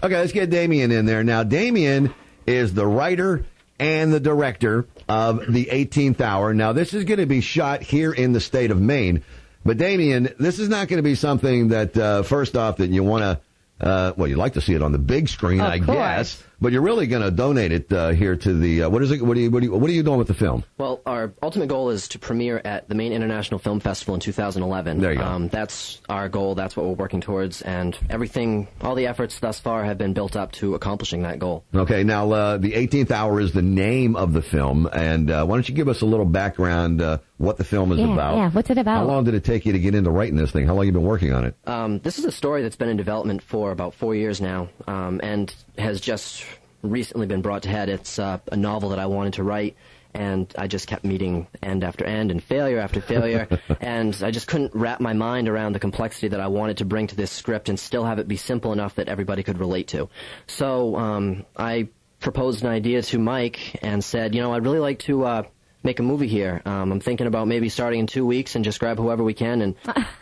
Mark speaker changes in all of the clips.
Speaker 1: Okay, let's get Damien in there. Now, Damien is the writer and the director of the 18th Hour. Now, this is going to be shot here in the state of Maine. But, Damien, this is not going to be something that, first off, that you want to, well, you'd like to see it on the big screen, I guess. But you're really going to donate it here to the, what is it? What are you doing with the film?
Speaker 2: Well, our ultimate goal is to premiere at the Maine International Film Festival in 2011.
Speaker 1: There you go.
Speaker 2: That's our goal. That's what we're working towards. And everything, all the efforts thus far have been built up to accomplishing that goal.
Speaker 1: Okay, now, the 18th Hour is the name of the film. And why don't you give us a little background, what the film is about?
Speaker 3: Yeah, what's it about?
Speaker 1: How long did it take you to get into writing this thing? How long have you been working on it?
Speaker 2: This is a story that's been in development for about 4 years now, and has just recently been brought to head. It's a novel that I wanted to write, and I just kept meeting end after end and failure after failure, and I just couldn't wrap my mind around the complexity that I wanted to bring to this script and still have it be simple enough that everybody could relate to. So I proposed an idea to Mike and said, I'd really like to make a movie here. I'm thinking about maybe starting in 2 weeks and just grab whoever we can and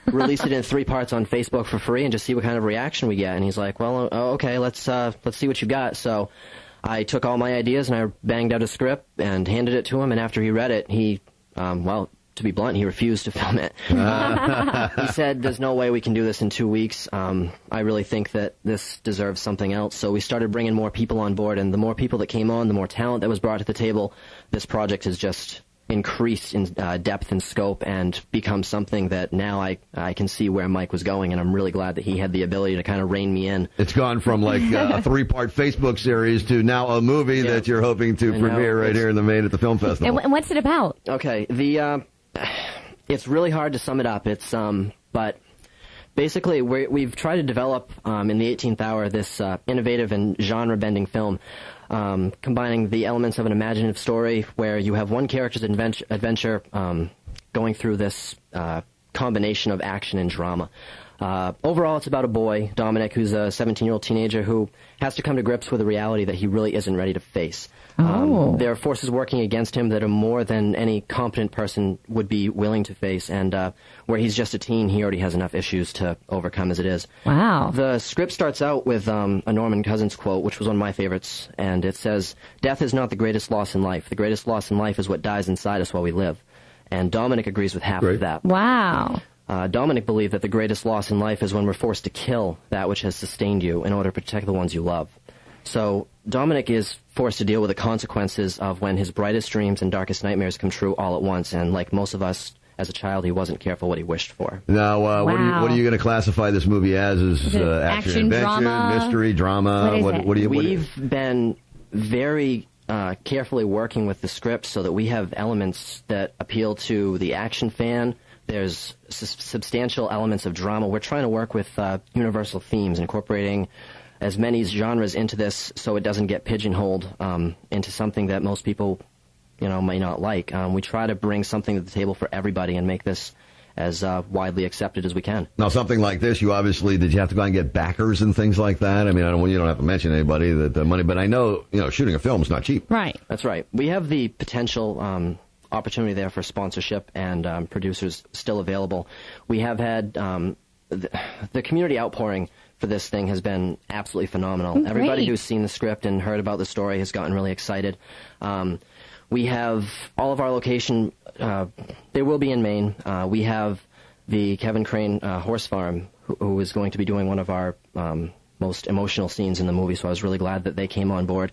Speaker 2: release it in 3 parts on Facebook for free and just see what kind of reaction we get. And he's like, well, okay, let's see what you got. So I took all my ideas and I banged out a script and handed it to him. And after he read it, he, well, to be blunt, he refused to film it. He said, there's no way we can do this in 2 weeks. I really think that this deserves something else. So we started bringing more people on board, and the more people that came on, the more talent that was brought to the table. This project has just increased in depth and scope and become something that now I can see where Mike was going, and I'm really glad that he had the ability to kind of rein me in.
Speaker 1: It's gone from like a 3-part Facebook series to now a movie that you're hoping to premiere right here in the Maine at the film festival.
Speaker 3: And what's it about?
Speaker 2: Okay, it's really hard to sum it up. It's but basically we've tried to develop in the 18th Hour this innovative and genre-bending film, combining the elements of an imaginative story where you have one character's adventure going through this combination of action and drama. Overall, it's about a boy, Dominic, who's a 17-year-old teenager who has to come to grips with a reality that he really isn't ready to face. There are forces working against him that are more than any competent person would be willing to face, and where he's just a teen, he already has enough issues to overcome as it is.
Speaker 3: Wow.
Speaker 2: The script starts out with a Norman Cousins quote, which was one of my favorites, and it says, "Death is not the greatest loss in life. The greatest loss in life is what dies inside us while we live." And Dominic agrees with half of that.
Speaker 3: Wow.
Speaker 2: Dominic believed that the greatest loss in life is when we're forced to kill that which has sustained you in order to protect the ones you love. So Dominic is forced to deal with the consequences of when his brightest dreams and darkest nightmares come true all at once, and like most of us, as a child, he wasn't careful what he wished for.
Speaker 1: Now, what are you going to classify this movie as? Is action, adventure,
Speaker 3: drama?
Speaker 1: Mystery, drama?
Speaker 2: We've been very carefully working with the script so that we have elements that appeal to the action fan. There's substantial elements of drama. We're trying to work with universal themes, incorporating as many genres into this so it doesn't get pigeonholed into something that most people, may not like. We try to bring something to the table for everybody and make this as widely accepted as we can. Now,
Speaker 1: something like this, did you have to go and get backers and things like that? I mean, you don't have to mention anybody that the money, but I know, shooting a film is not cheap.
Speaker 3: Right.
Speaker 2: That's right. We have the potential opportunity there for sponsorship and producers still available. We have had the community outpouring for this thing has been absolutely phenomenal. Everybody who's seen the script and heard about the story has gotten really excited. We have all of our location, they will be in Maine. We have the Kevin Crane horse farm, who is going to be doing one of our most emotional scenes in the movie, so I was really glad that they came on board.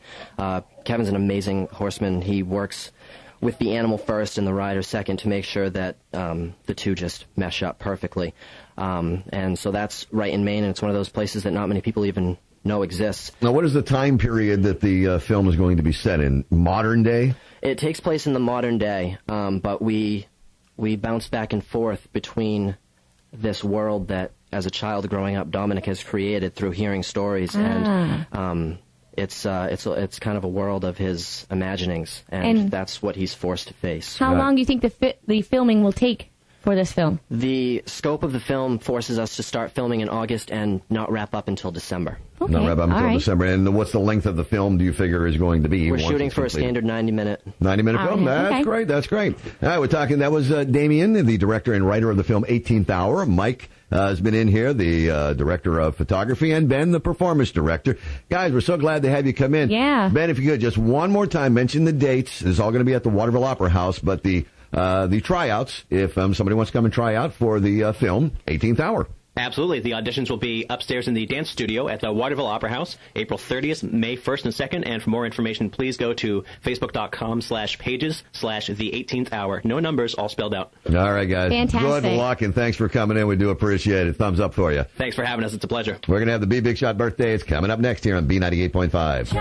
Speaker 2: Kevin's an amazing horseman. He works with the animal first and the rider second to make sure that the two just mesh up perfectly. And so that's right in Maine, and it's one of those places that not many people even know exists.
Speaker 1: Now, what is the time period that the film is going to be set in? Modern day?
Speaker 2: It takes place in the modern day, but we bounce back and forth between this world that, as a child growing up, Dominic has created through hearing stories, and it's kind of a world of his imaginings, and that's what he's forced to face.
Speaker 3: How long do you think the filming will take for this film?
Speaker 2: The scope of the film forces us to start filming in August and not wrap up until December.
Speaker 3: Okay.
Speaker 1: Not wrap up until
Speaker 3: All right.
Speaker 1: December. And what's the length of the film do you figure is going to be?
Speaker 2: We're
Speaker 1: once
Speaker 2: shooting
Speaker 1: it's
Speaker 2: for a
Speaker 1: completed?
Speaker 2: standard 90-minute.
Speaker 1: 90-minute film? That's
Speaker 3: Okay.
Speaker 1: great. That's great. All right, we're talking. That was Damien, the director and writer of the film 18th Hour. Mike has been in here, the director of photography, and Ben, the performance director. Guys, we're so glad to have you come in.
Speaker 3: Yeah.
Speaker 1: Ben, if you could, just one more time, mention the dates. This is all going to be at the Waterville Opera House, but the tryouts, if somebody wants to come and try out for the film 18th Hour.
Speaker 4: Absolutely. The auditions will be upstairs in the dance studio at the Waterville Opera House, April 30th, May 1st and 2nd. And for more information, please go to facebook.com/pages/the 18th hour. No numbers, all spelled out.
Speaker 1: All right, guys.
Speaker 3: Fantastic.
Speaker 1: Good luck, and thanks for coming in. We do appreciate it. Thumbs up for you.
Speaker 4: Thanks for having us. It's a pleasure.
Speaker 1: We're going to have the B Big Shot birthdays coming up next here on B98.5.